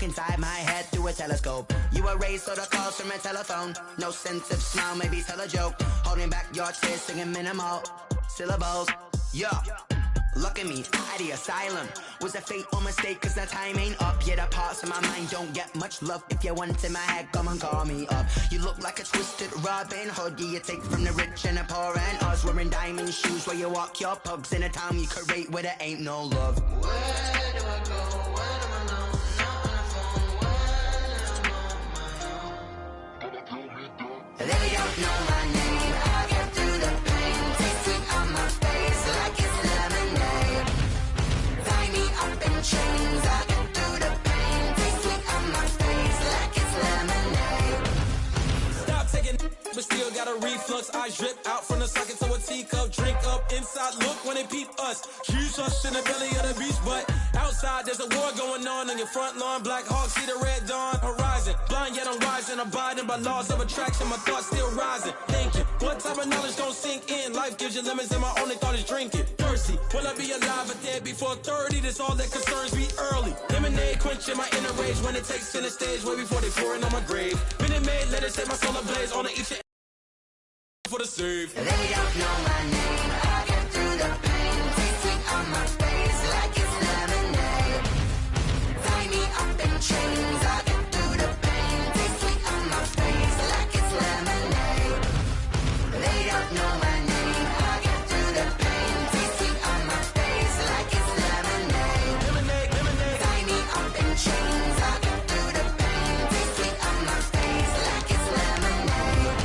inside my head through a telescope. You erase all the calls from a telephone. No sense of smile, maybe tell a joke. Holding back your tears, singing minimal syllables. Yeah. Look at me, at the asylum. Was a fate or mistake, cause the time ain't up. Yet the parts of my mind don't get much love. If you want in my head, come and call me up. You look like a twisted Robin Hood. You take from the rich and the poor and us. Wearing diamond shoes where you walk your pugs. In a town you create where there ain't no love. Where do I go? Where do I know? Not on the phone, when I'm on my own. They don't know my name. I get through the pain. Taste sweet on my face like it's lemonade. Tie me up in chains. I get through the pain. Taste sweet on my face like it's lemonade. Stop taking, but still got a reflux. I drip out from the socket to a teacup. Drink up inside. Look when they peep us. Choose us in the belly of the beach, but outside there's a war going on your front lawn. Black Hawk see the red dawn horizon. Blind yet I'm rising, abiding by laws of attraction. My thoughts still rising. Thinking, what type of knowledge don't sink in? Life gives you lemons, and my only thought is drinking. Thirsty, will I be alive or dead before 30? That's all that concerns me early. Lemonade quenching my inner rage when it takes center stage, way before they pour it on my grave. Minute Maid, let it set my soul ablaze on each and for the save. They don't know my name. I get through the pain. Taste sweet on my face like it's lemonade. Tie me up in chains. I get through the pain. Taste sweet on my face like it's lemonade. They don't know my name. I get through the pain. Taste sweet on my face like it's lemonade. Lemonade, lemonade. Tie me up in chains. I get through the pain. Taste sweet on my face like it's lemonade.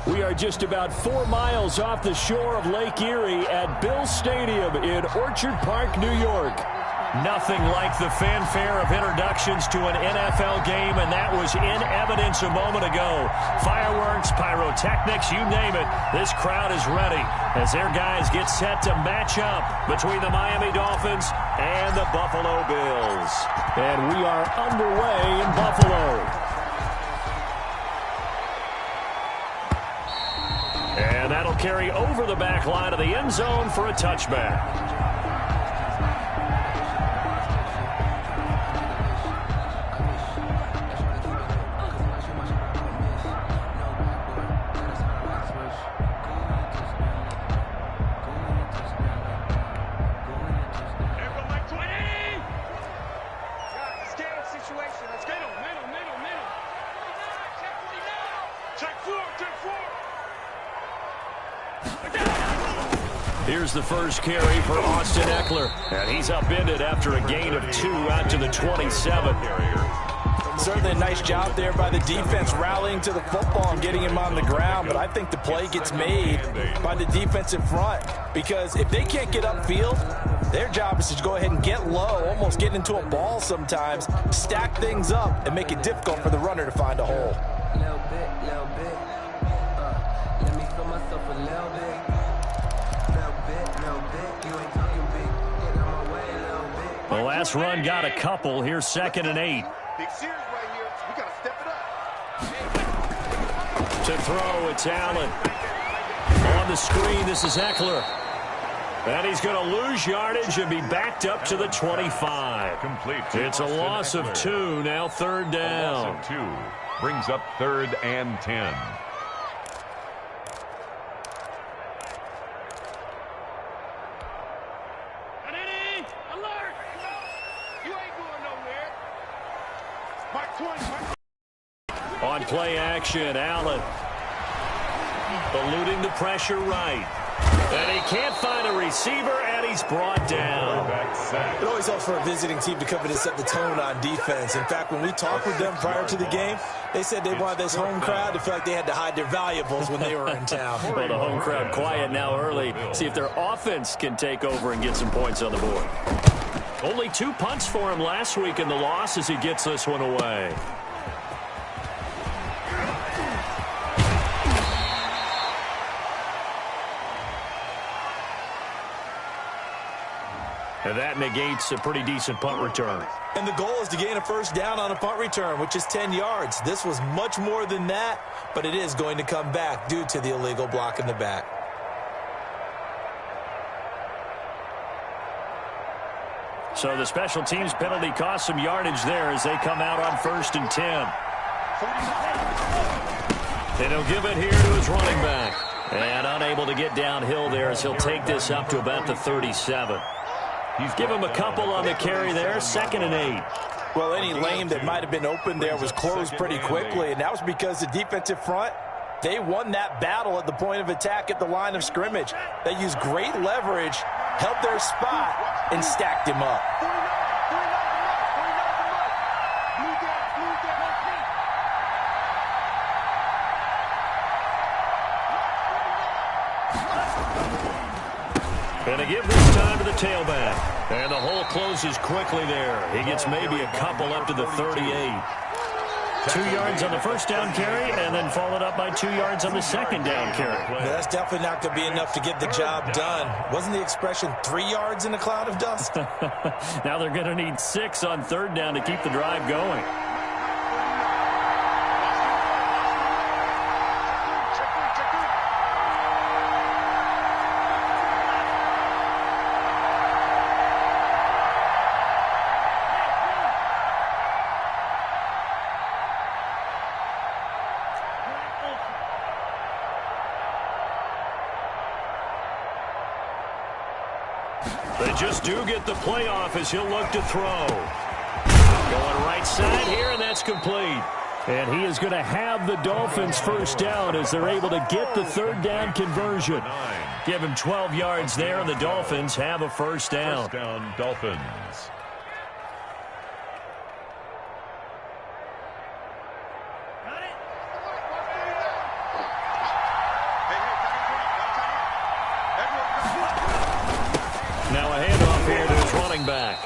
We are just about 4 miles off the shore of Lake Erie at Bills Stadium in Orchard Park, New York. Nothing like the fanfare of introductions to an NFL game, and that was in evidence a moment ago. Fireworks, pyrotechnics, you name it. This crowd is ready as their guys get set to match up between the Miami Dolphins and the Buffalo Bills. And we are underway in Buffalo. And that'll carry over the back line of the end zone for a touchback. Here's the first carry for Austin Eckler. And he's upended after a gain of 2 out to the 27. Certainly a nice job there by the defense rallying to the football and getting him on the ground. But I think the play gets made by the defensive front. Because if they can't get upfield, their job is to go ahead and get low, almost get into a ball sometimes, stack things up, and make it difficult for the runner to find a hole. Little bit. Let me feel myself a little bit. The last run got a couple. Here's 2nd and 8. Big series right here. We got to step it up. To throw, it's Allen. On the screen, this is Eckler. And he's going to lose yardage and be backed up to the 25. Complete. It's a loss of 2. Now 3rd down. A loss of 2 brings up 3rd and 10. On play action, Allen eluding the pressure right. And he can't find a receiver, And he's brought down. It always helps for a visiting team to come in and set the tone on defense. In fact, when we talked with them prior to the game, they said they wanted this home crowd to feel like they had to hide their valuables when they were in town. Well, the home crowd quiet now early. See if their offense can take over and get some points on the board. Only 2 punts for him last week in the loss as he gets this one away. And that negates a pretty decent punt return. And the goal is to gain a first down on a punt return, which is 10 yards. This was much more than that, but it is going to come back due to the illegal block in the back. So the special teams penalty cost some yardage there as they come out on 1st and 10. And he'll give it here to his running back. And unable to get downhill there as he'll take this up to about the 37. Give him a couple on the carry there, 2nd and 8. Well, any lane that might have been open there was closed pretty quickly, and that was because the defensive front, they won that battle at the point of attack at the line of scrimmage. They used great leverage, held their spot, and stacked him up. And to give this time to the tailback. And the hole closes quickly there. He gets maybe a couple up to the 38. 2 yards on the first down carry, and then followed up by 2 yards on the second down carry. Yeah, that's definitely not going to be enough to get the job done. Wasn't the expression 3 yards in a cloud of dust? Now they're going to need 6 on 3rd down to keep the drive going. They just do get the playoff as he'll look to throw. Going right side here, and that's complete. And he is going to have the Dolphins first down as they're able to get the 3rd down conversion. Give him 12 yards there, and the Dolphins have a first down. First down, Dolphins. Now a handoff here to his running back.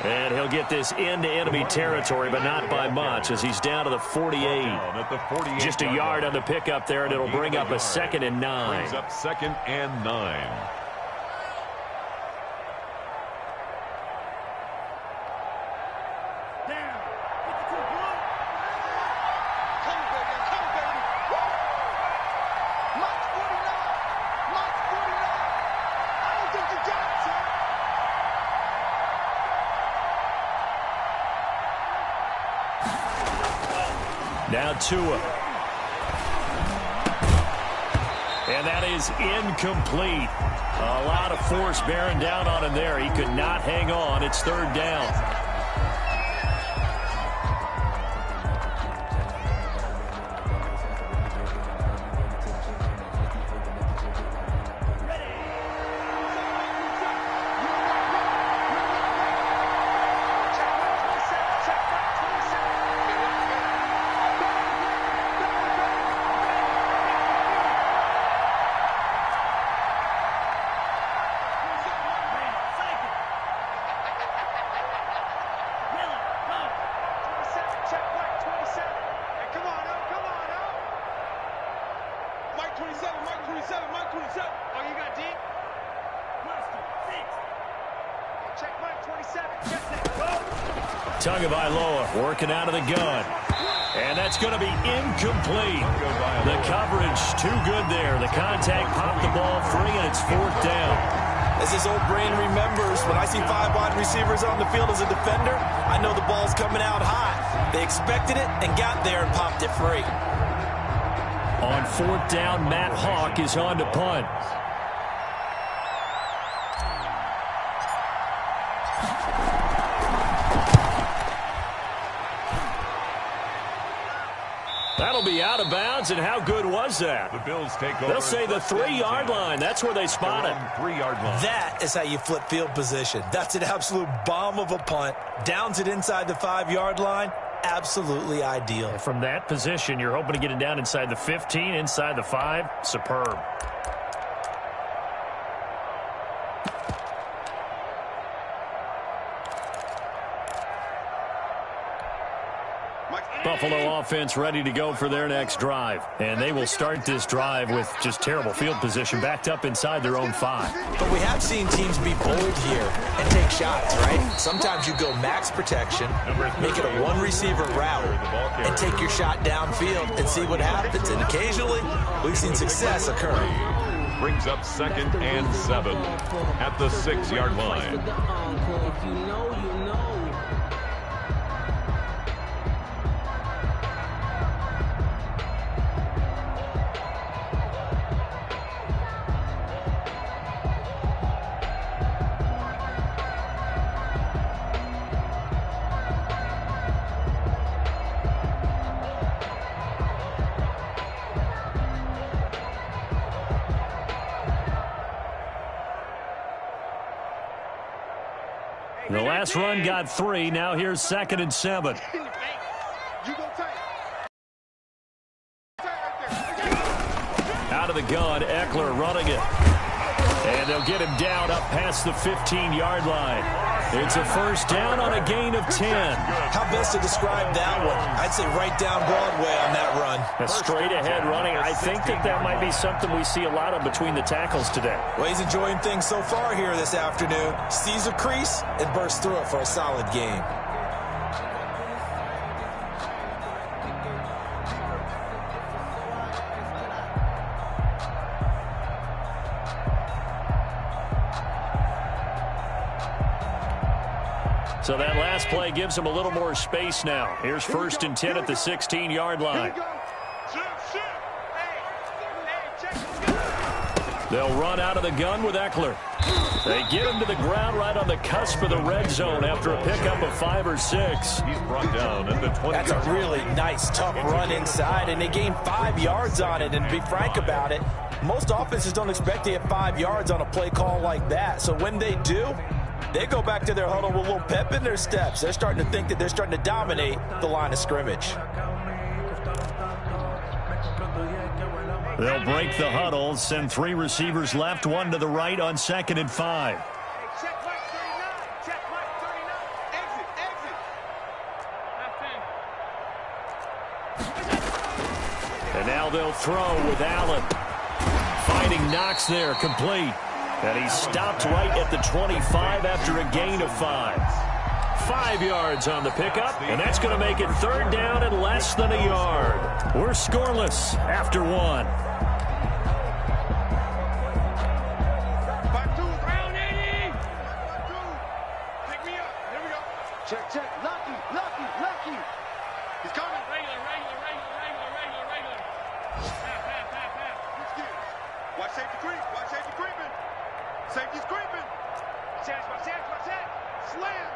And he'll get this into enemy territory, but not by much as he's down to the 48. Just a yard on the pickup there, and it'll bring up a 2nd and 9. Brings up 2nd and 9. Now Tua. And that is incomplete. A lot of force bearing down on him there. He could not hang on. It's 3rd down. Tagovailoa working out of the gun. And that's going to be incomplete. The coverage too good there. The contact popped the ball free, and it's 4th down. As his old brain remembers, when I see 5 wide receivers on the field as a defender, I know the ball's coming out high. They expected it and got there and popped it free. On 4th down, Matt Hawk is on to punt. That'll be out of bounds, and how good was that? The Bills take over. They'll say the 3-yard line. That's where they spot it. 3-yard line. That is how you flip field position. That's an absolute bomb of a punt. Downs it inside the 5-yard line. Absolutely ideal. And from that position, you're hoping to get it down inside the 15, inside the 5. Superb. Buffalo offense ready to go for their next drive. And they will start this drive with just terrible field position backed up inside their own 5. But we have seen teams be bold here and take shots, right? Sometimes you go max protection, make it a one-receiver route, and take your shot downfield and see what happens. And occasionally, we've seen success occur. Brings up 2nd and 7 at the 6-yard line. The last run got 3. Now here's 2nd and 7. Out of the gun, Eckler running it. And they'll get him down up past the 15-yard line. It's a first down on a gain of 10. How best to describe that one? I'd say right down Broadway on that run. A straight-ahead running. I think that might be something we see a lot of between the tackles today. Well, he's enjoying things so far here this afternoon. Sees a crease and bursts through it for a solid game. So that last play gives him a little more space now. Here's 1st and 10 at the 16-yard line. They'll run out of the gun with Eckler. They get him to the ground right on the cusp of the red zone after a pickup of 5 or 6. He's brought down at the 20. That's a really nice, tough run inside, and they gain 5 yards on it. And to be frank about it, most offenses don't expect to get 5 yards on a play call like that. So when they do, they go back to their huddle with a little pep in their steps. They're starting to think that they're starting to dominate the line of scrimmage. They'll break the huddle, send 3 receivers left, 1 to the right on 2nd and 5. And now they'll throw with Allen. Fighting Knox there, complete. And he stopped right at the 25 after a gain of 5. 5 yards on the pickup, and that's going to make it 3rd down and less than a yard. We're scoreless after 1. Check. Lucky. He's coming. Regular. Watch safety creeping. Safety's creeping. Slam.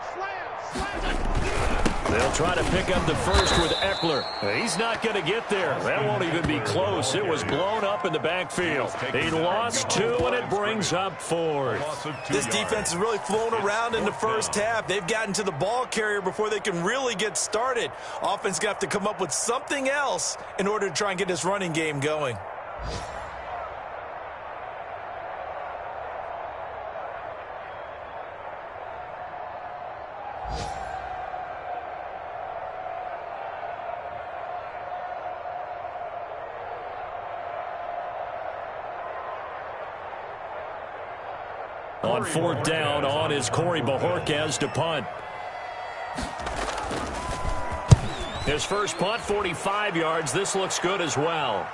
They'll try to pick up the first with Eckler. He's not going to get there. That won't even be close. It was blown up in the backfield. He lost 2, and it brings up 4th. This defense has really flown around in the first half. They've gotten to the ball carrier before they can really get started. Offense got to come up with something else in order to try and get this running game going. On 4th down, on is Corey Bojorquez to punt. His first punt, 45 yards. This looks good as well.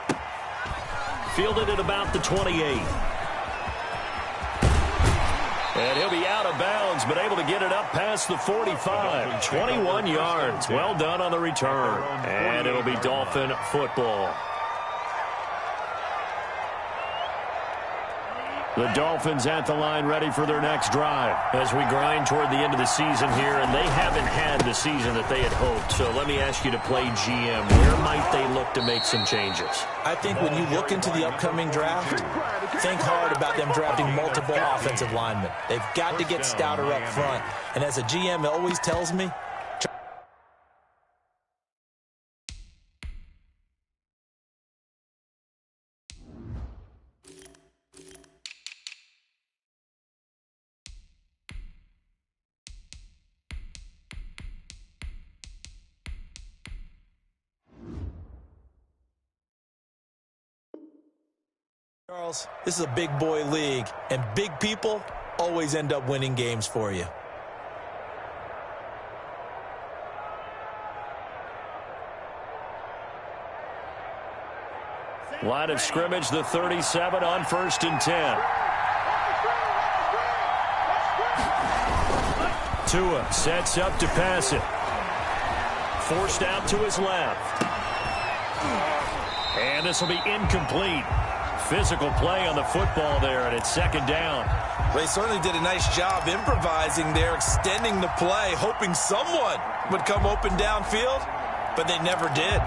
Fielded at about the 28. And he'll be out of bounds, but able to get it up past the 45. 21 yards. Well done on the return. And it'll be Dolphin football. The Dolphins at the line ready for their next drive as we grind toward the end of the season here, and they haven't had the season that they had hoped. So let me ask you to play GM. Where might they look to make some changes? I think when you look into the upcoming draft, think hard about them drafting multiple offensive linemen. They've got to get stouter up front. And as a GM always tells me, Charles, this is a big boy league, and big people always end up winning games for you. Line of scrimmage, the 37 on 1st and 10. Tua sets up to pass it. Forced out to his left. And this will be incomplete. Physical play on the football there, and it's 2nd down. They certainly did a nice job improvising there, extending the play, hoping someone would come open downfield, but they never did.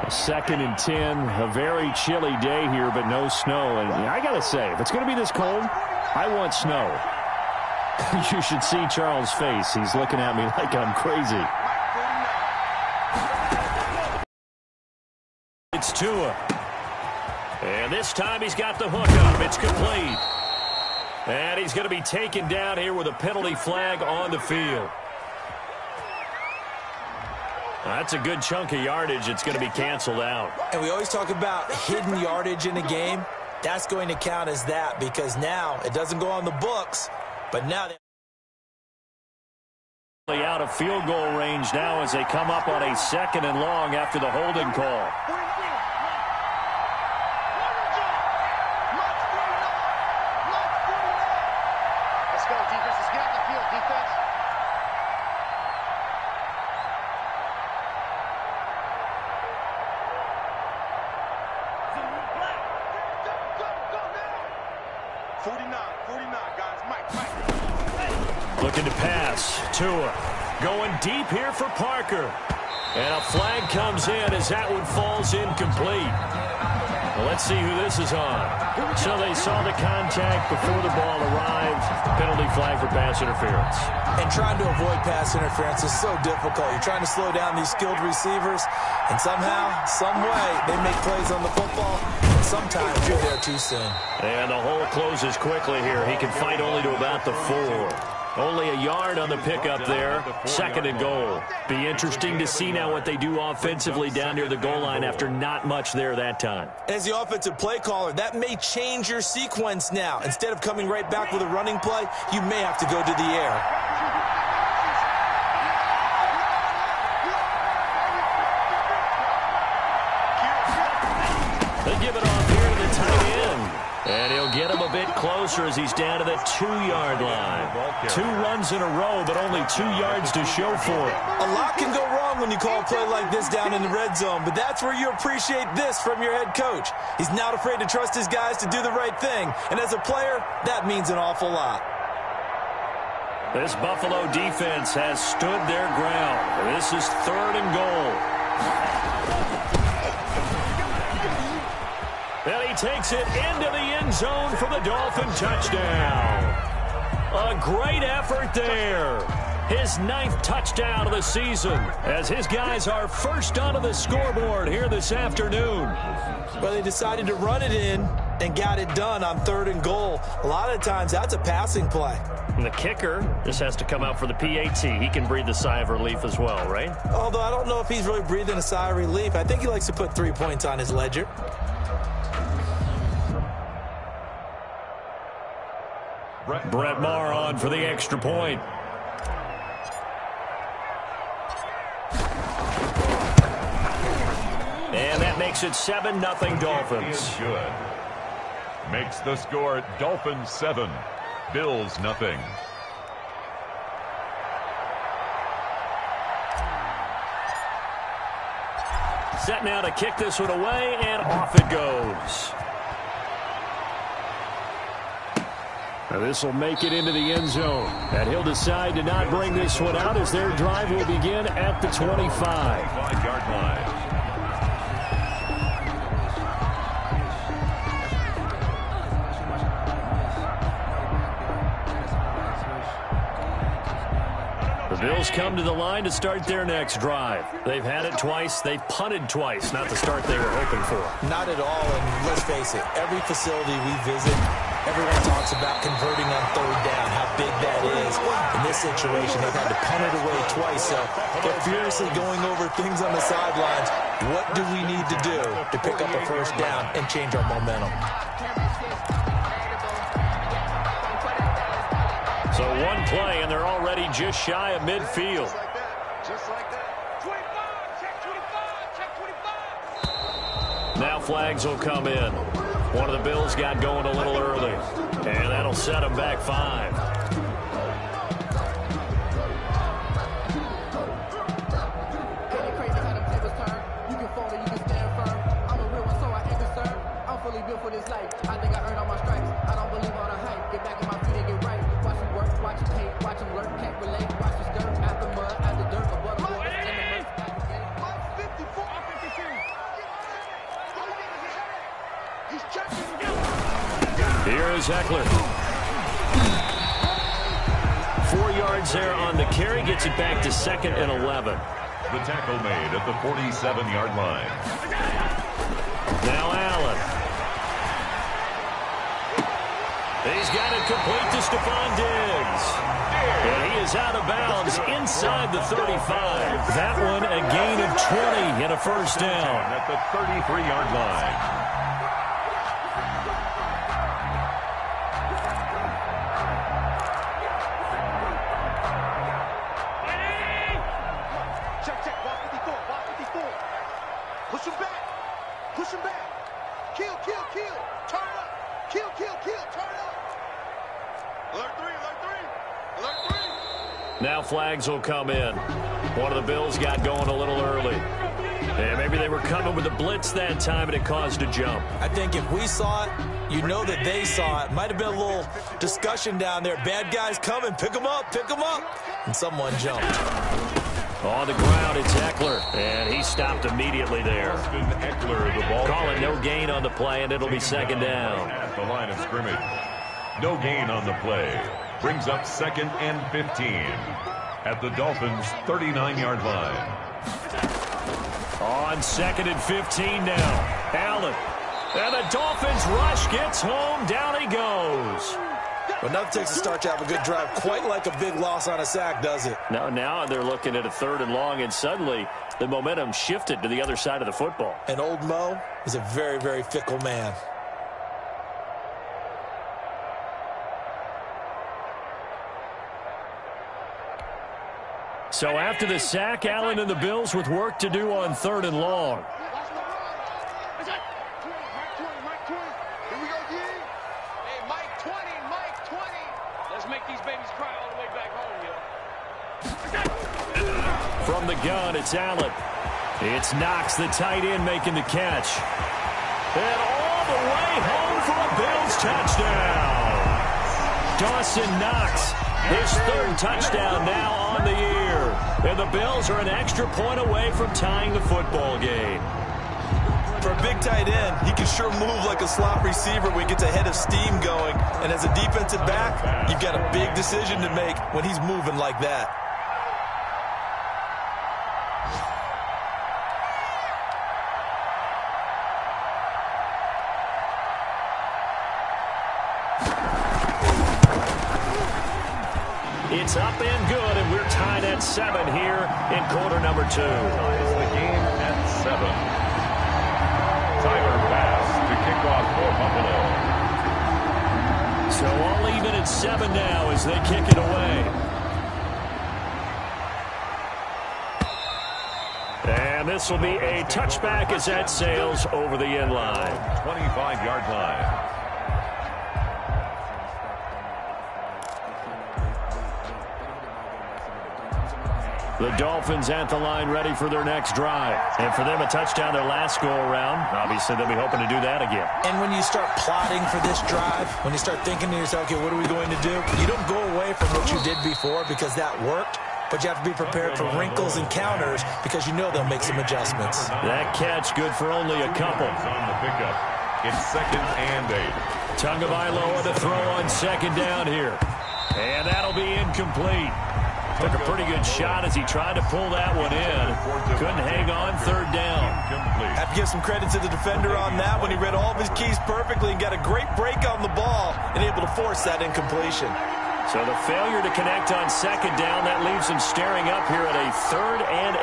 A 2nd and 10, a very chilly day here, but no snow. And I got to say, if it's going to be this cold, I want snow. You should see Charles' face. He's looking at me like I'm crazy. It's Tua. And this time he's got the hook up. It's complete. And he's going to be taken down here with a penalty flag on the field. That's a good chunk of yardage. It's going to be canceled out. And we always talk about hidden yardage in a game. That's going to count as that because now it doesn't go on the books, but now they out of field goal range now as they come up on a 2nd and long after the holding call. Looking to pass. Tua going deep here for Parker. And a flag comes in as that one falls incomplete. Well, let's see who this is on. So they saw the contact before the ball arrived. Penalty flag for pass interference. And trying to avoid pass interference is so difficult. You're trying to slow down these skilled receivers, and somehow, some way, they make plays on the football. And sometimes you're there too soon. And the hole closes quickly here. He can fight only to about the 4. Only a yard on the pickup there. 2nd and goal. Be interesting to see now what they do offensively down near the goal line after not much there that time. As the offensive play caller, that may change your sequence now. Instead of coming right back with a running play, you may have to go to the air. They give it off here to the tight end. And he'll get him a bit closer as he's down to the 2-yard line. 2 runs in a row, but only 2 yards to show for it. A lot can go wrong when you call a play like this down in the red zone, but that's where you appreciate this from your head coach. He's not afraid to trust his guys to do the right thing, and as a player, that means an awful lot. This Buffalo defense has stood their ground. This is 3rd and goal. And he takes it into the end zone for the Dolphin touchdown. A great effort there. His 9th touchdown of the season as his guys are first onto the scoreboard here this afternoon. Well, they decided to run it in and got it done on 3rd and goal. A lot of times that's a passing play. And the kicker just has to come out for the PAT. He can breathe a sigh of relief as well, right? Although I don't know if he's really breathing a sigh of relief. I think he likes to put 3 points on his ledger. Brett Maher on for the extra point. And that makes it 7-0 Dolphins. Good. Makes the score Dolphins 7, Bills nothing. set now to kick this one away, and off it goes. Now this will make it into the end zone. And he'll decide to not bring this one out as their drive will begin at the 25. 5-yard line. The Bills come to the line to start their next drive. They've had it twice. They've punted twice. Not the start they were hoping for. Not at all, and let's face it, every facility we visit, everyone talks about converting on third down, how big that is. In this situation, they've had to punt it away twice, so they're furiously going over things on the sidelines. What do we need to do to pick up a first down and change our momentum? So one play, and they're already just shy of midfield. Just like that. 25, check 25, check 25. Now flags will come in. One of the Bills got going a little early, and that'll set them back 5. Here is Eckler. 4 yards there on the carry. Gets it back to 2nd and 11. The tackle made at the 47-yard line. Now Allen. He's got it complete to Stephon Diggs. And he is out of bounds inside the 35. That one a gain of 20 and a first down. At the 33-yard line. Now flags will come in. One of the Bills got going a little early. And maybe they were coming with a blitz that time, and it caused a jump. I think if we saw it, you know that they saw it. Might have been a little discussion down there. Bad guys coming. Pick them up. Pick them up. And someone jumped. On the ground, it's Eckler. And he stopped immediately there. Eckler, the ball calling no gain on the play, and it'll be 2nd down. At the line of scrimmage. No gain on the play. Brings up 2nd and 15 at the Dolphins' 39-yard line. On 2nd and 15 now. Allen. And the Dolphins rush gets home. Down he goes. But nothing takes a start to have a good drive quite like a big loss on a sack, does it? Now they're looking at a 3rd and long, and suddenly the momentum shifted to the other side of the football. And old Mo is a very, very fickle man. So after the sack, Allen and the Bills with work to do on 3rd and long. From the gun, it's Allen. It's Knox, the tight end, making the catch. And all the way home for a Bills touchdown. Dawson Knox, his 3rd touchdown now on the year. And the Bills are an extra point away from tying the football game. For a big tight end, he can sure move like a slot receiver when he gets a head of steam going. And as a defensive back, you've got a big decision to make when he's moving like that. It's up and good, and we're tied at 7 here in quarter number 2. Ties the game at 7. Tyler pass to kick off for Buffalo. So all even at 7 now as they kick it away. And this will be a touchback as that sails over the end line. 25-yard line. The Dolphins at the line ready for their next drive. And for them, a touchdown their last go-around. Obviously, they'll be hoping to do that again. And when you start plotting for this drive, when you start thinking to yourself, okay, what are we going to do? You don't go away from what you did before because that worked. But you have to be prepared for wrinkles and counters because you know they'll make some adjustments. That catch good for only a couple. On the pickup. It's 2nd and 8. Tagovailoa to throw on 2nd down here. And that'll be incomplete. Took a pretty good shot as he tried to pull that one in. Couldn't hang on 3rd down. Have to give some credit to the defender on that when he read all of his keys perfectly and got a great break on the ball and able to force that incompletion. So the failure to connect on 2nd down, that leaves him staring up here at a 3rd and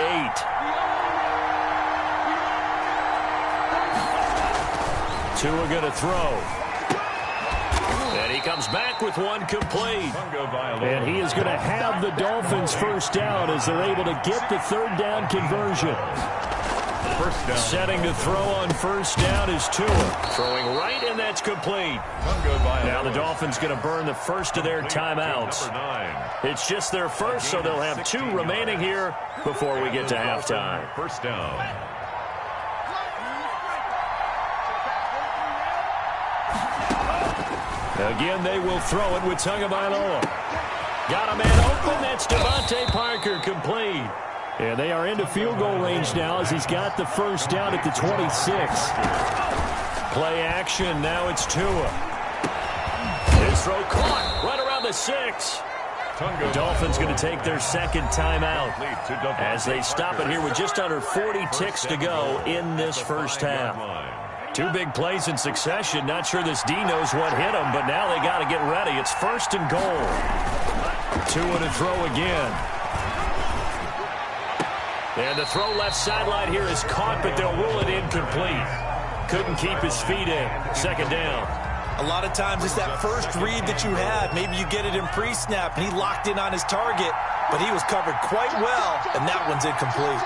8. Tua going to throw. And he comes back with one complete. And he is going to have the Dolphins first down as they're able to get the 3rd down conversion. First down. Setting to throw on 1st down is Tua. Throwing right, and that's complete. Now the Dolphins going to burn the first of their timeouts. It's just their first, so they'll have 2 remaining here before we get to halftime. First down. Again, they will throw it with Tagovailoa. Got a man open. That's Devontae Parker, complete. And they are into field goal range now as he's got the first down at the 26. Play action. Now it's Tua. His throw caught right around the 6. The Dolphins going to take their 2nd timeout as they stop it here with just under 40 ticks to go in this first half. 2 big plays in succession. Not sure this D knows what hit him, but now they got to get ready. It's 1st and goal. Tua to throw again. And the throw left sideline here is caught, but they'll rule it incomplete. Couldn't keep his feet in. 2nd down. A lot of times it's that first read that you had. Maybe you get it in pre-snap, and he locked in on his target, but he was covered quite well, and that one's incomplete.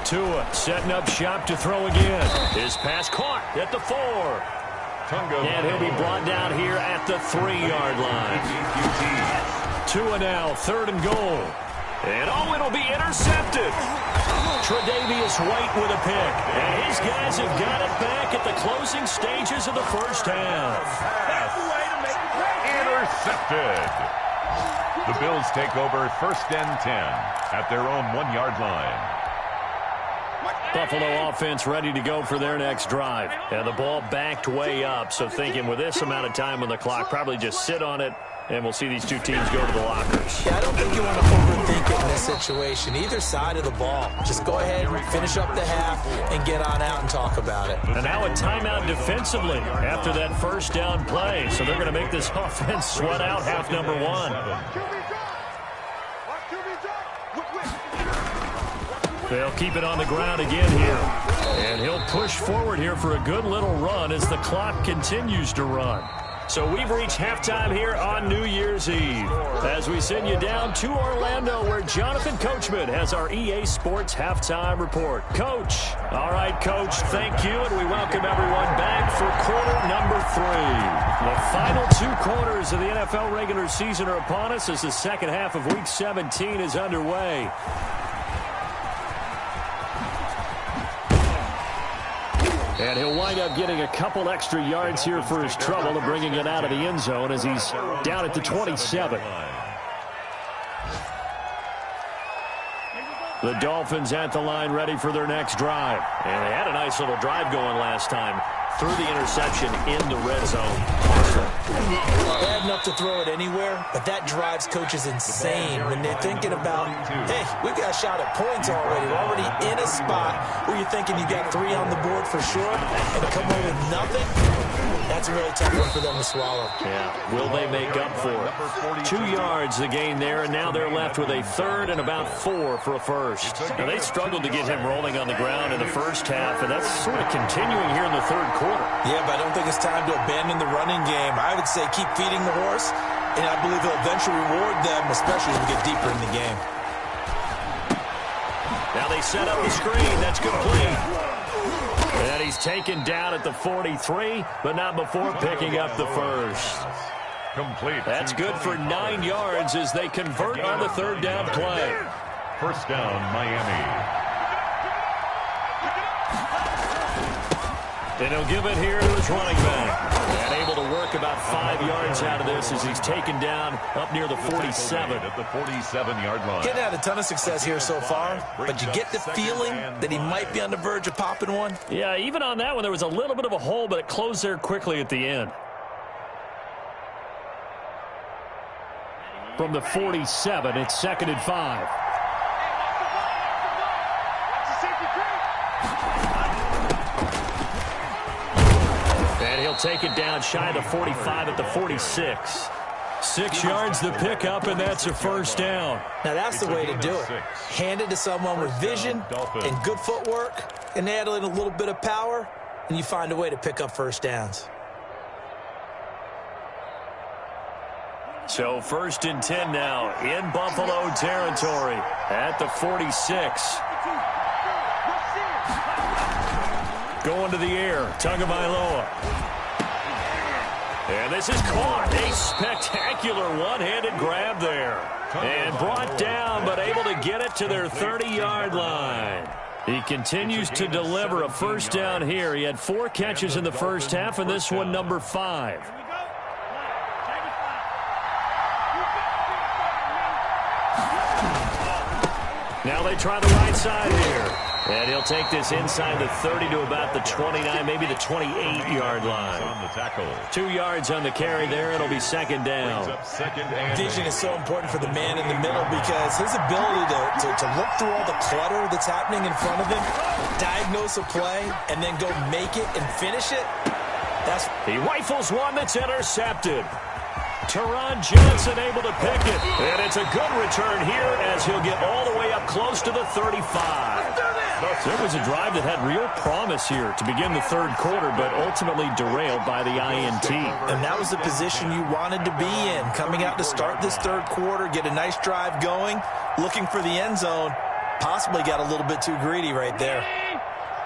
Tua setting up shop to throw again. His pass caught at the 4. And he'll be brought down here at the 3-yard line. Tua now, 3rd and goal. And it'll be intercepted. Tre'Davious White with a pick. And his guys have got it back at the closing stages of the first half. Intercepted. The Bills take over 1st and 10 at their own 1-yard line. Buffalo offense ready to go for their next drive. And the ball backed way up, so thinking with this amount of time on the clock, probably just sit on it, and we'll see these 2 teams go to the lockers. Yeah, I don't think you want to overthink it in this situation. Either side of the ball. Just go ahead and finish up the half and get on out and talk about it. And now a timeout defensively after that first down play. So they're going to make this offense sweat out half number 1. They'll keep it on the ground again here. And he'll push forward here for a good little run as the clock continues to run. So we've reached halftime here on New Year's Eve as we send you down to Orlando where Jonathan Coachman has our EA Sports Halftime Report. Coach. All right, Coach, thank you, and we welcome everyone back for quarter number 3. The final 2 quarters of the NFL regular season are upon us as the second half of Week 17 is underway. And he'll wind up getting a couple extra yards here for his trouble and bringing it out of the end zone as he's down at the 27. The Dolphins at the line ready for their next drive. And they had a nice little drive going last time through the interception in the red zone. Bad enough to throw it anywhere, but that drives coaches insane when they're thinking about, hey, we've got a shot at points already. We're already in a spot where you're thinking you got 3 on the board for sure, and to come away with nothing, that's a really tough one for them to swallow. Yeah, will they make up for it? 2 yards the gain there, and now they're left with a 3rd and about 4 for a first. Now, they struggled to get him rolling on the ground in the first half, and that's sort of continuing here in the 3rd quarter. quarter. Yeah, but I don't think it's time to abandon the running game. I would say keep feeding the horse, and I believe he'll eventually reward them, especially as we get deeper in the game. Now they set up the screen. That's complete. And he's taken down at the 43, but not before picking up the first. Complete. That's good for 9 yards as they convert on the third down play. First down, Miami. And he'll give it here to his running back. And able to work about 5 yards out of this as he's taken down up near the 47. At the 47-yard line. Getting had a ton of success here so far, but you get the feeling that he might be on the verge of popping one. Yeah, even on that one, there was a little bit of a hole, but it closed there quickly at the end. From the 47, it's 2nd and 5. And he'll take it down shy of the 45 at the 46. 6 yards the pickup, and that's a first down. Now that's the way to do it. Hand it to someone with vision and good footwork, and add in a little bit of power, and you find a way to pick up first downs. So 1st and 10 now in Buffalo territory at the 46. Going to the air, Tagovailoa. And this is caught. A spectacular one-handed grab there. And brought down, but able to get it to their 30-yard line. He continues to deliver a first down here. He had 4 catches in the first half, and this one number 5. Now they try the right side here. And he'll take this inside the 30 to about the 29, maybe the 28-yard line. On the tackle. 2 yards on the carry there. It'll be 2nd down. Vision is so important for the man in the middle because his ability to look through all the clutter that's happening in front of him, diagnose a play, and then go make it and finish it. He rifles one that's intercepted. Teron Johnson able to pick it. And it's a good return here as he'll get all the way up close to the 35. There was a drive that had real promise here to begin the third quarter, but ultimately derailed by the INT. And that was the position you wanted to be in. Coming out to start this third quarter, get a nice drive going, looking for the end zone. Possibly got a little bit too greedy right there.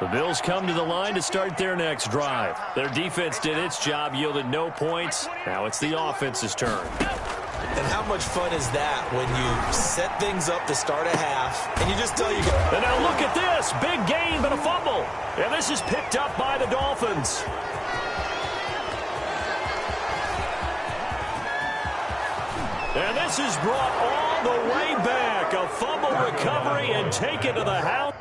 The Bills come to the line to start their next drive. Their defense did its job, yielded no points. Now it's the offense's turn. And how much fun is that when you set things up to start a half, and you just tell you... And now look at this. Big gain, but a fumble. And this is picked up by the Dolphins. And this is brought all the way back. A fumble recovery and take it to the house.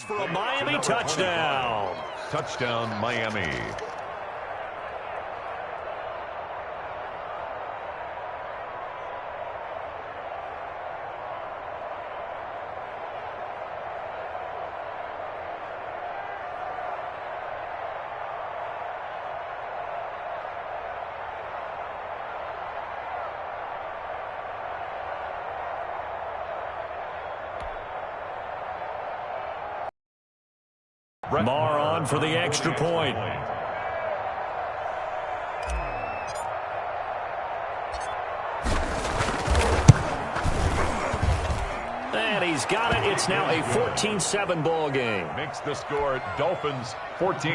For a Miami touchdown. Touchdown, Miami. Marr on for the extra point. And he's got it. It's now a 14-7 ball game. Makes the score Dolphins 14,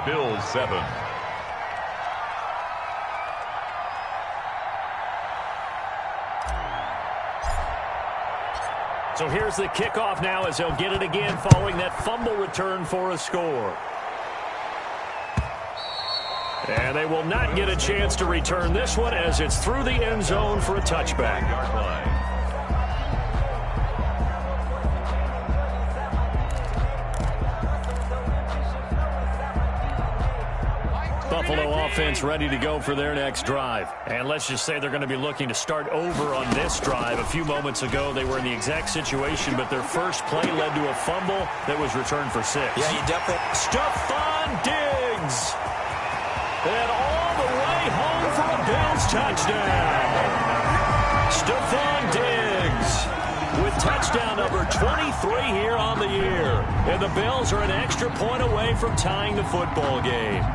Bills 7. So here's the kickoff now as he'll get it again following that fumble return for a score. And they will not get a chance to return this one as it's through the end zone for a touchback. Buffalo offense ready to go for their next drive. And let's just say they're going to be looking to start over on this drive. A few moments ago, they were in the exact situation, but their first play led to a fumble that was returned for 6. Yeah, you definitely... Stephon Diggs! And all the way home for a Bills touchdown. Stephon Diggs with touchdown number 23 here on the year. And the Bills are an extra point away from tying the football game.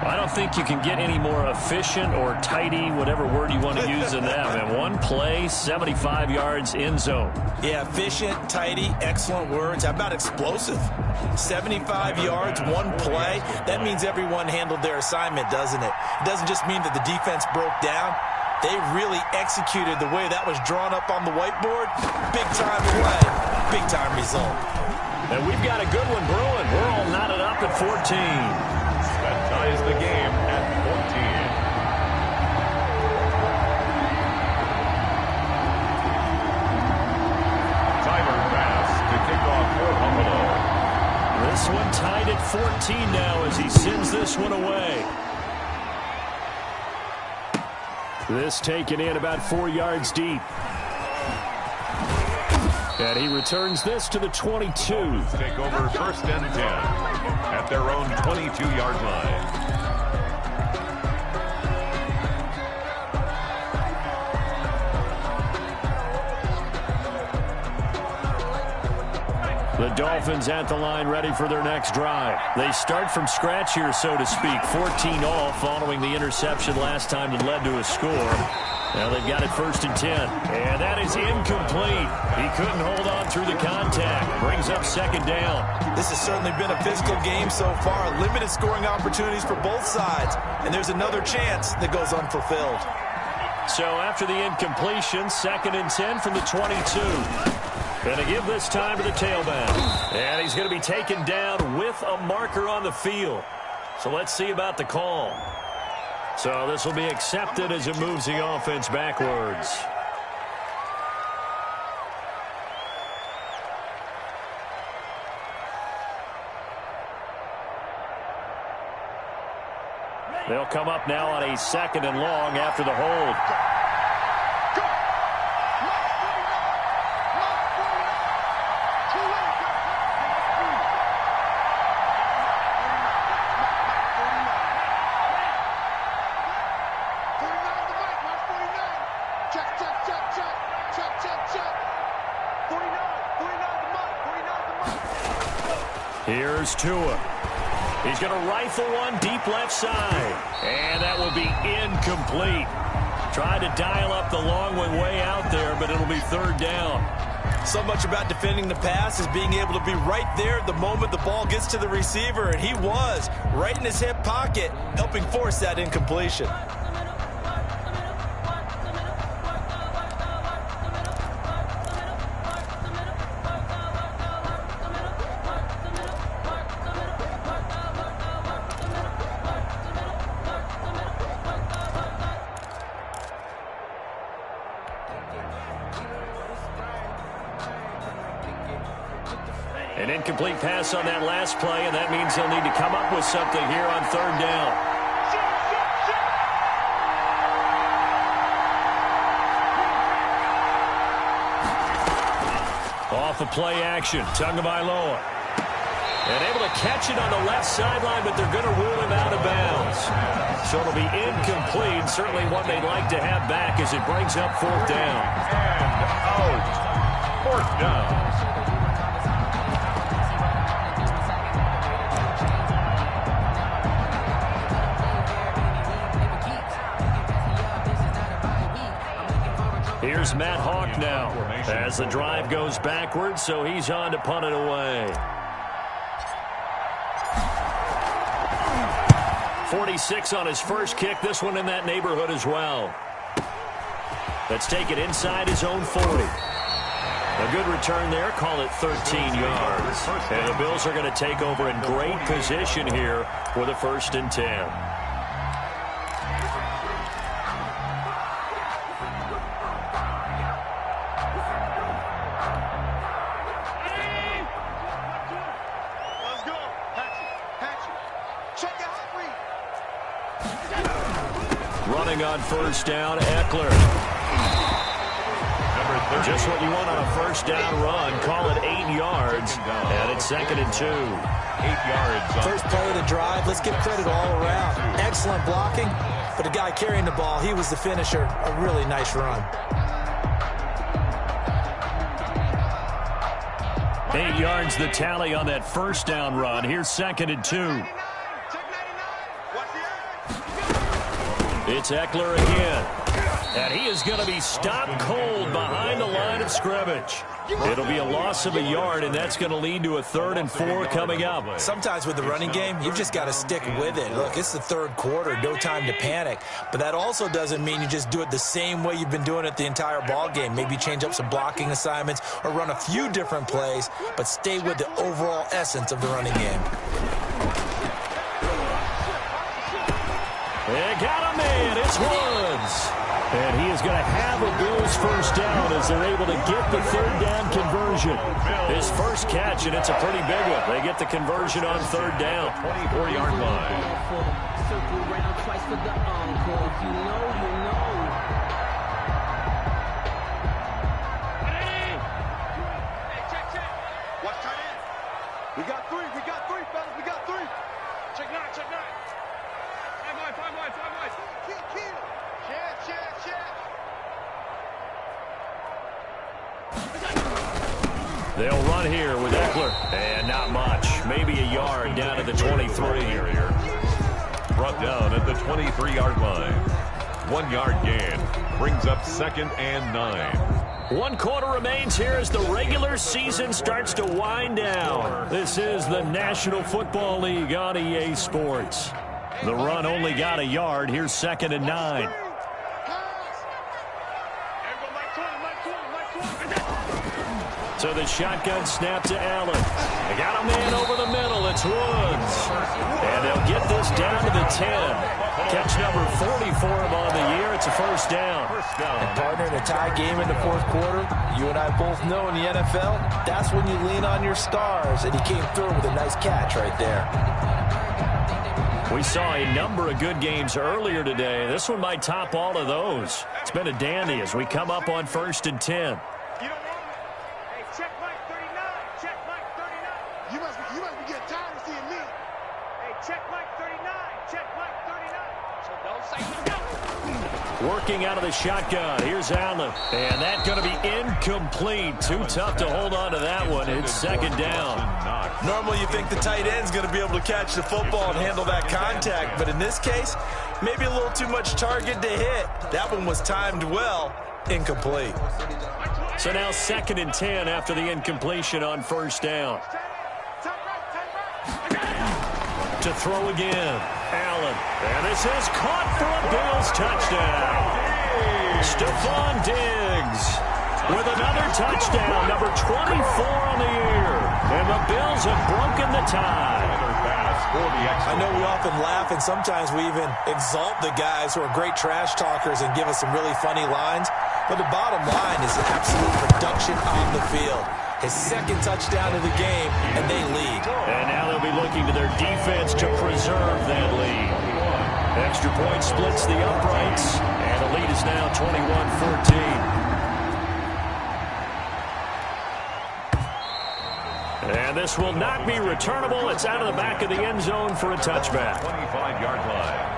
I don't think you can get any more efficient or tidy, whatever word you want to use in that. And one play, 75 yards in zone. Yeah, efficient, tidy, excellent words. How about explosive? 75 yards, one play. That means everyone handled their assignment, doesn't it? It doesn't just mean that the defense broke down. They really executed the way that was drawn up on the whiteboard. Big-time play, big-time result. And we've got a good one brewing. We're all knotted up at 14. That ties the game at 14. Tyler Bass to kick off for Buffalo. This one tied at 14 now as he sends this one away. This taken in about 4 yards deep. And he returns this to the 22. Take over first and 10 at their own 22-yard line. The Dolphins at the line ready for their next drive. They start from scratch here, so to speak. 14 all following the interception last time that led to a score. Now they've got it first and 10. And that is incomplete. He couldn't hold on through the contact. Brings up second down. This has certainly been a physical game so far. Limited scoring opportunities for both sides. And there's another chance that goes unfulfilled. So after the incompletion, second and 10 from the 22. Going to give this time to the tailback. And he's going to be taken down with a marker on the field. So let's see about the call. So this will be accepted as it moves the offense backwards. They'll come up now on a second and long after the hold. Here's Tua. He's going to rifle one deep left side. And that will be incomplete. Tried to dial up the long one way out there, but it'll be third down. So much about defending the pass is being able to be right there the moment the ball gets to the receiver. And he was right in his hip pocket, helping force that incompletion. An incomplete pass on that last play, and that means he'll need to come up with something here on third down. Off the play action, Tagovailoa. And able to catch it on the left sideline, but they're going to rule him out of bounds. So it'll be incomplete, certainly one they'd like to have back as it brings up fourth down. And out. Fourth down. Here's Matt Hawk now as the drive goes backwards, so he's on to punt it away. 46 on his first kick, this one in that neighborhood as well. Let's take it inside his own 40. A good return there, call it 13 yards. And the Bills are going to take over in great position here with a first and 10. throwing on first down, Eckler. Just what you want on a first down run. Call it 8 yards, and it's 2nd and 2. 8 yards. First play of the drive. Let's give credit all around. Excellent blocking, but the guy carrying the ball, he was the finisher. A really nice run. 8 yards the tally on that first down run. Here's 2nd and 2. It's Eckler again. And he is going to be stopped cold behind the line of scrimmage. It'll be a loss of a yard, and that's going to lead to a 3rd and 4 coming up. Sometimes with the running game, you've just got to stick with it. Look, it's the 3rd quarter, no time to panic. But that also doesn't mean you just do it the same way you've been doing it the entire ball game. Maybe change up some blocking assignments or run a few different plays, but stay with the overall essence of the running game. They got a man. It's Woods. And he is going to have a Bills first down as they're able to get the 3rd down conversion. His first catch, and it's a pretty big one. They get the conversion on 3rd down. 24-yard line. Circle around twice for the encore. If you know, you know. Hey, check. Watch tight end. We got 3, fellas. We got 3. Check 9. 5 wide. Kill. Check. They'll run here with Eckler. And not much. Maybe a yard down to the 23. Brought down at the 23-yard line. 1 yard gain. Brings up 2nd and 9. 1 quarter remains here as the regular season starts to wind down. This is the National Football League on EA Sports. The run only got a yard. Here's 2nd and 9. So the shotgun snap to Allen. They got a man over the middle. It's Woods. And they'll get this down to the 10. Catch number 40 for him on the year. It's a first down. And partner, in a tie game in the 4th quarter, you and I both know in the NFL, that's when you lean on your stars. And he came through with a nice catch right there. We saw a number of good games earlier today. This one might top all of those. It's been a dandy as we come up on 1st and 10. Check Mike 39. You must be getting tired of seeing me. Hey, check Mike 39. So don't say no. Working out of the shotgun. Here's Allen. And that's going to be incomplete. Too tough to hold on to that one. It's 2nd down. Normally you think the tight end's going to be able to catch the football and handle that contact. But in this case, maybe a little too much target to hit. That one was timed well. Incomplete. So now 2nd and 10 after the incompletion on first down. To throw again. Allen. And this is caught for a Bills touchdown. Stephon Diggs with another touchdown. Number 24 on the year. And the Bills have broken the tie. I know we often laugh and sometimes we even exalt the guys who are great trash talkers and give us some really funny lines. But the bottom line is absolute production on the field. His 2nd touchdown of the game, and they lead. And now they'll be looking to their defense to preserve that lead. Extra point splits the uprights, and the lead is now 21-14. And this will not be returnable. It's out of the back of the end zone for a touchback. 25-yard line.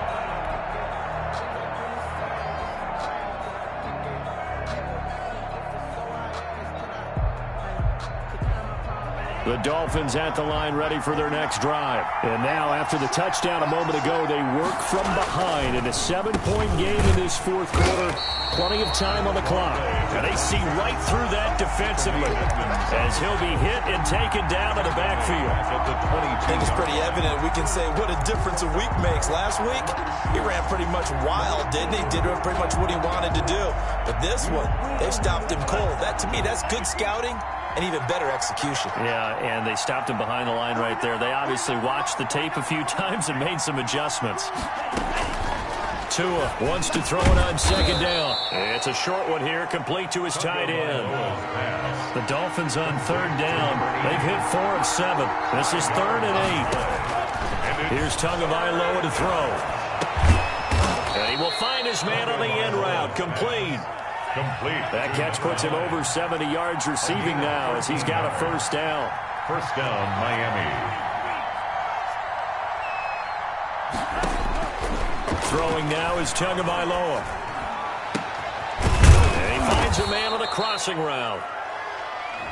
The Dolphins at the line ready for their next drive. And now after the touchdown a moment ago, they work from behind in a 7-point game in this 4th quarter. Plenty of time on the clock. And they see right through that defensively as he'll be hit and taken down to the backfield. I think it's pretty evident. We can say what a difference a week makes. Last week, he ran pretty much wild, didn't he? Did pretty much what he wanted to do. But this one, they stopped him cold. That, to me, that's good scouting. And even better execution. Yeah, and they stopped him behind the line right there. They obviously watched the tape a few times and made some adjustments. Tua wants to throw it on 2nd down. It's a short one here, complete to his tight end. The Dolphins on 3rd down. They've hit 4 of 7. This is 3rd and 8. Here's Tagovailoa to throw. And he will find his man on the end route. Complete. That catch puts him over 70 yards receiving now as he's got a first down. First down, Miami. Throwing now is Tagovailoa. And he finds a man on the crossing route.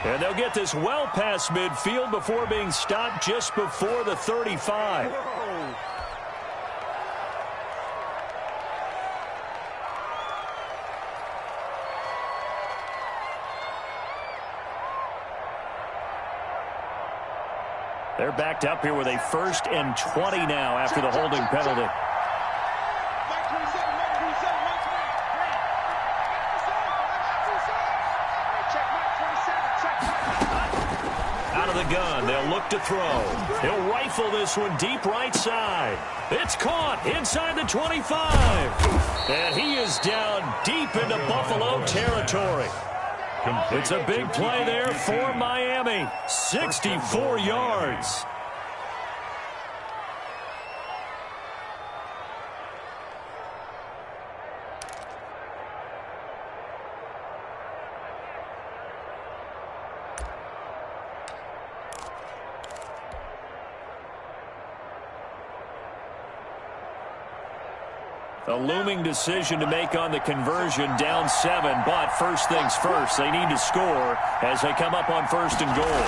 And they'll get this well past midfield before being stopped just before the 35. They're backed up here with a 1st and 20 now after the holding penalty. Out of the gun, they'll look to throw. He'll rifle this one deep right side. It's caught inside the 25. And he is down deep into Buffalo territory. It's a big play there for Miami. 64 yards. A looming decision to make on the conversion, down 7, but first things first, they need to score as they come up on 1st and goal.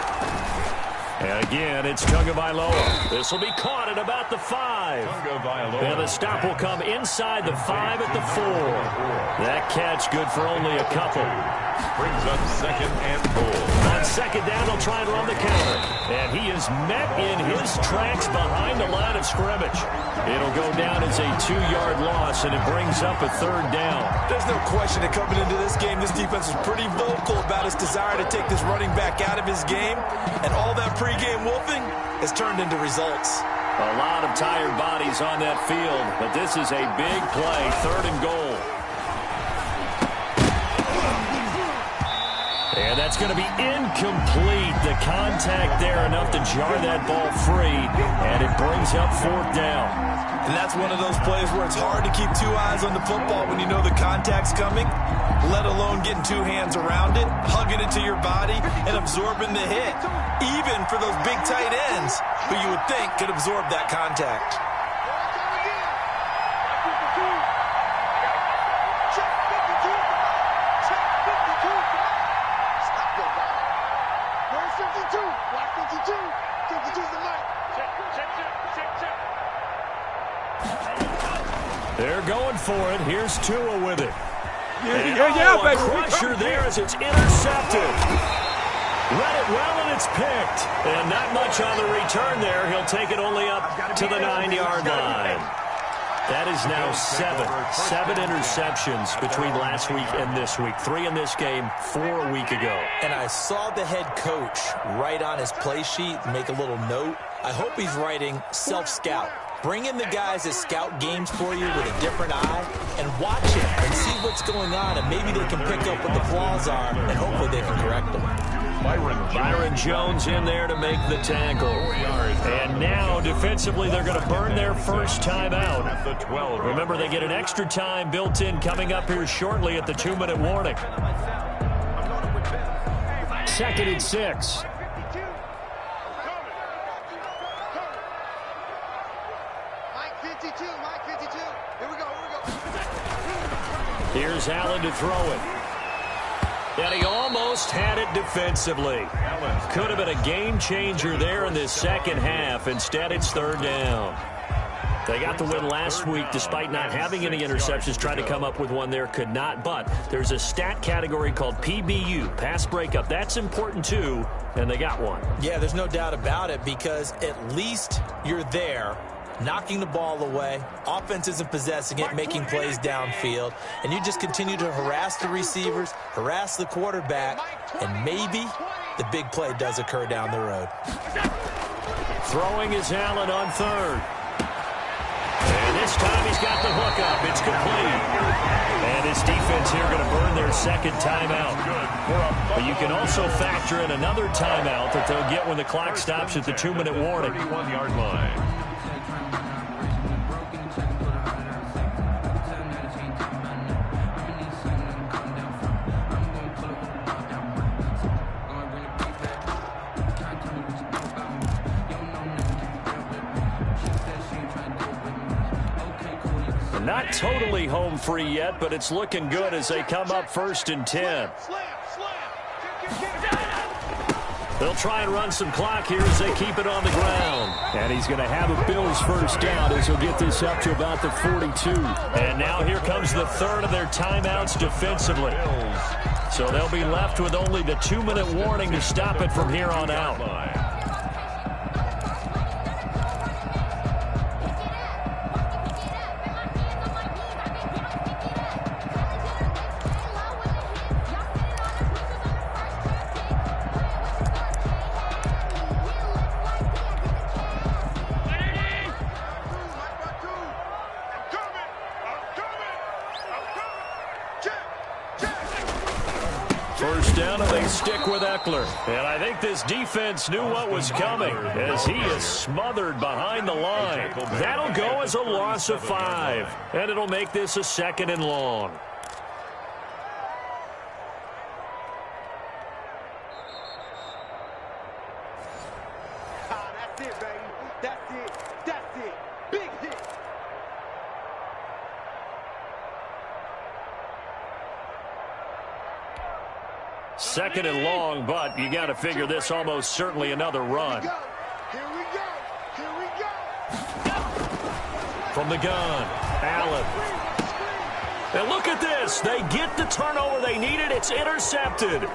And again, it's Tagovailoa. This will be caught at about the 5. And the stop will come inside the 5 at the 4. That catch good for only a couple. Brings up 2nd and goal. On 2nd down, they'll try and run the counter. And he is met in his tracks behind the line of scrimmage. It'll go down as a 2-yard loss, and it brings up a 3rd down. There's no question that coming into this game, this defense was pretty vocal about its desire to take this running back out of his game. And all that pregame wolfing has turned into results. A lot of tired bodies on that field, but this is a big play, 3rd and goal. And that's going to be incomplete. The contact there enough to jar that ball free, and it brings up 4th down. And that's one of those plays where it's hard to keep 2 eyes on the football when you know the contact's coming, let alone getting 2 hands around it, hugging it to your body, and absorbing the hit, even for those big tight ends who you would think could absorb that contact. They're going for it. Here's Tua with it. Yeah, a crusher there as it's intercepted. Read it well, and it's picked. And not much on the return there. He'll take it only up to the 9-yard line. That is now 7 interceptions between last week and this week. 3 in this game, 4 a week ago. And I saw the head coach write on his play sheet, make a little note. I hope he's writing self-scout. Bring in the guys that scout games for you with a different eye and watch it and see what's going on, and maybe they can pick up what the flaws are, and hopefully they can correct them. Byron Jones in there to make the tackle. And now, defensively, they're going to burn their first time out. Remember, they get an extra time built in coming up here shortly at the 2-minute warning. 2nd and 6. Here's Allen to throw it. And he almost had it defensively. Could have been a game changer there in this second half. Instead, it's 3rd down. They got the win last week despite not having any interceptions. Tried to come up with one there, could not. But there's a stat category called PBU, pass breakup. That's important too, and they got one. Yeah, there's no doubt about it, because at least you're there, knocking the ball away. Offense isn't possessing it, making plays downfield. And you just continue to harass the receivers, harass the quarterback, and maybe the big play does occur down the road. Throwing is Allen on 3rd. And this time he's got the hook up. It's complete. And this defense here going to burn their 2nd timeout. But you can also factor in another timeout that they'll get when the clock stops at the 2-minute warning. 31-yard line. Not totally home free yet, but it's looking good as they come up 1st and 10. They'll try and run some clock here as they keep it on the ground. And he's going to have a Bills first down as he'll get this up to about the 42. And now here comes the third of their timeouts defensively. So they'll be left with only the 2-minute warning to stop it from here on out. First down, and they stick with Eckler. And I think this defense knew what was coming as he is smothered behind the line. That'll go as a loss of 5, and it'll make this a 2nd and long. That's it, baby. That's it. That's it. Big hit. Second and long, but you got to figure this almost certainly another run. Here we go. Here we go. From the gun, Allen. And look at this. They get the turnover they needed. It's intercepted.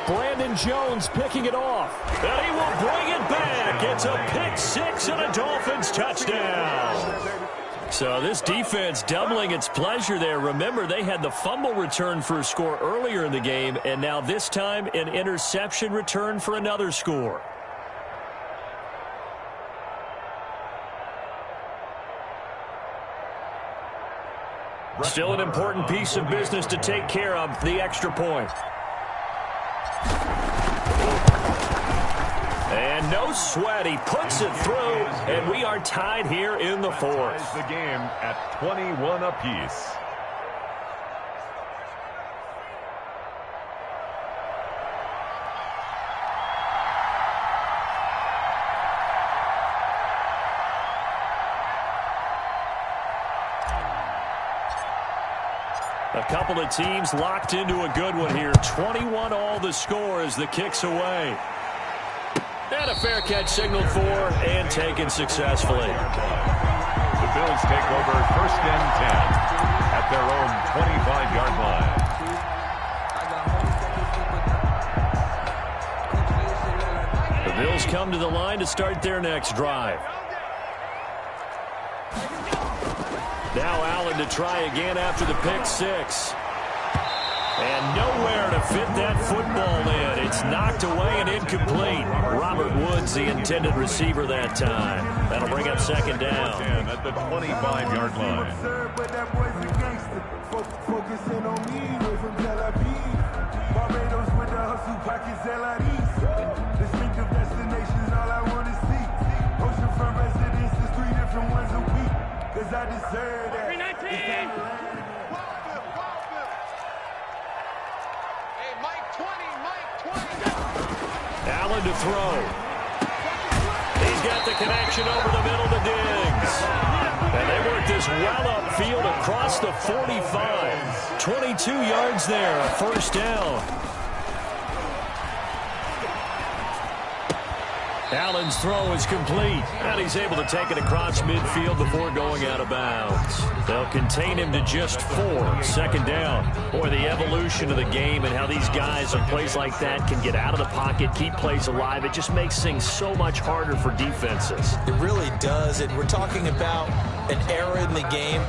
Brandon Jones picking it off. And he will bring it back. It's a pick 6 and a Dolphins touchdown. So this defense doubling its pleasure there. Remember, they had the fumble return for a score earlier in the game, and now this time an interception return for another score. Still an important piece of business to take care of, the extra point. And no sweat, he puts it through, and we are tied here in the 4th. Ties the game at 21 apiece. A couple of teams locked into a good one here. 21 all the score as the kick's away. And a fair catch signaled for and taken successfully. The Bills take over 1st and 10 at their own 25-yard line. The Bills come to the line to start their next drive. Now Allen to try again after the pick 6. And nowhere to fit that football in. It's knocked away and incomplete. Robert Woods, the intended receiver that time. That'll bring up 2nd down. At the 25-yard line. Focusing on me, way from Tel Aviv. Barbados with the hustle pockets, LIDs. Distinctive destinations, all I want to see. Oceanfront residences, 3 different ones a week. Cause I deserve that. 319. Allen to throw. He's got the connection over the middle to Diggs. And they work this well upfield across the 45. 22 yards there, a 1st down. Allen's throw is complete, and he's able to take it across midfield before going out of bounds. They'll contain him to just 4, 2nd down. Boy, the evolution of the game and how these guys on plays like that can get out of the pocket, keep plays alive, it just makes things so much harder for defenses. It really does, and we're talking about an era in the game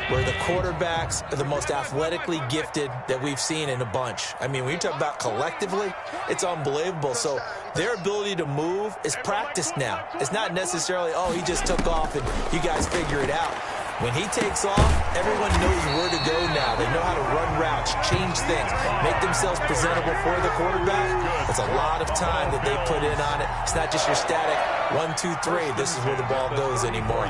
where the quarterbacks are the most athletically gifted that we've seen in a bunch. I mean, when you talk about collectively, it's unbelievable. So their ability to move is practiced now. It's not necessarily, oh, he just took off and you guys figure it out. When he takes off, everyone knows where to go now. They know how to run routes, change things, make themselves presentable for the quarterback. It's a lot of time that they put in on it. It's not just your static 1, 2, 3. This is where the ball goes anymore.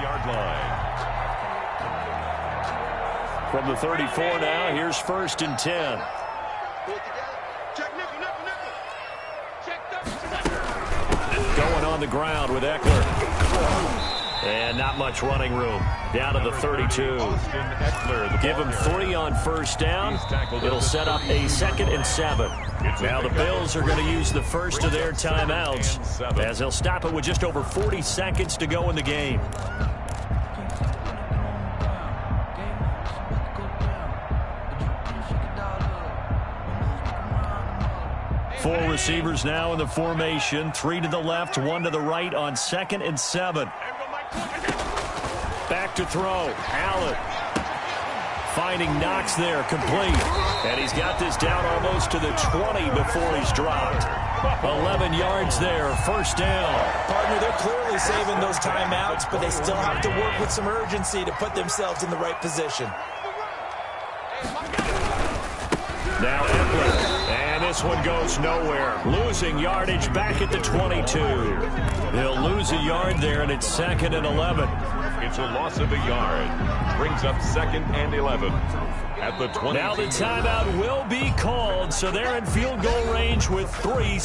From the 34 now, here's 1st and 10. Going on the ground with Eckler. And not much running room. Down to the 32. Give him 3 on first down. It'll set up a 2nd and 7. Now the Bills are going to use the first of their timeouts as they'll stop it with just over 40 seconds to go in the game. Four receivers now in the formation. 3 to the left, 1 to the right on 2nd and 7. Back to throw. Allen finding Knox there, complete. And he's got this down almost to the 20 before he's dropped. 11 yards there, first down. Partner, they're clearly saving those timeouts, but they still have to work with some urgency to put themselves in the right position. Now Eckler. And this one goes nowhere. Losing yardage back at the 22. They'll lose a yard there, and it's 2nd and 11. It's a loss of a yard. Brings up 2nd and 11 at the 20. Now the timeout will be called, so they're in field goal range with 3.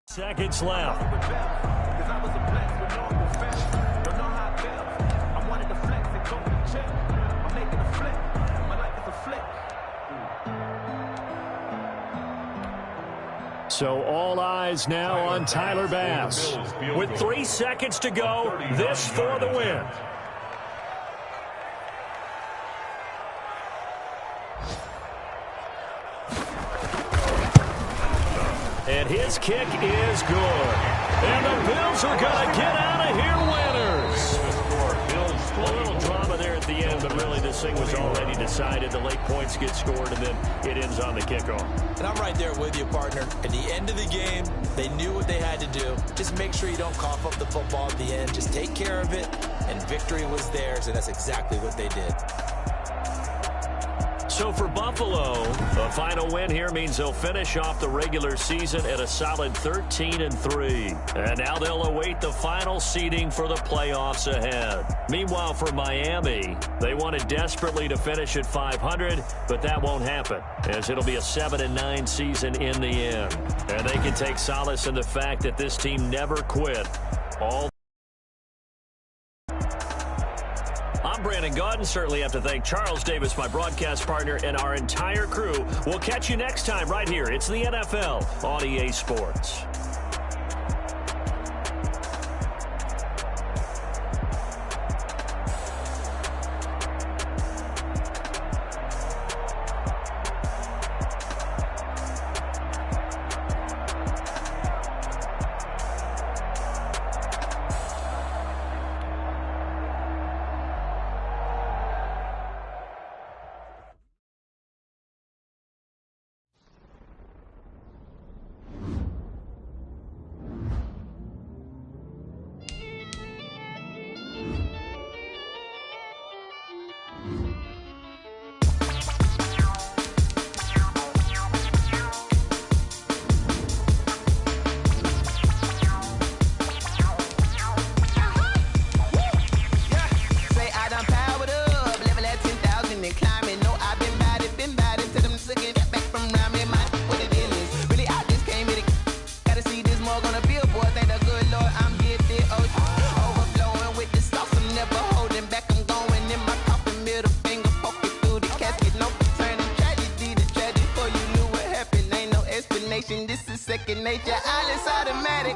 Seconds left. So all eyes now on Tyler Bass. With 3 seconds to go, this for the win. And his kick is good. And the Bills are going to get out of here winners. A little drama there at the end, but really this thing was already decided. The late points get scored, and then it ends on the kickoff. And I'm right there with you, partner. At the end of the game, they knew what they had to do. Just make sure you don't cough up the football at the end. Just take care of it, and victory was theirs, and that's exactly what they did. So for Buffalo, a final win here means they'll finish off the regular season at a solid 13-3. And now they'll await the final seeding for the playoffs ahead. Meanwhile, for Miami, they wanted desperately to finish at 500, but that won't happen, as it'll be a 7-9 season in the end. And they can take solace in the fact that this team never quit. I'm Brandon Gaudin. Certainly have to thank Charles Davis, my broadcast partner, and our entire crew. We'll catch you next time right here. It's the NFL on EA Sports. This is second nature, all is automatic.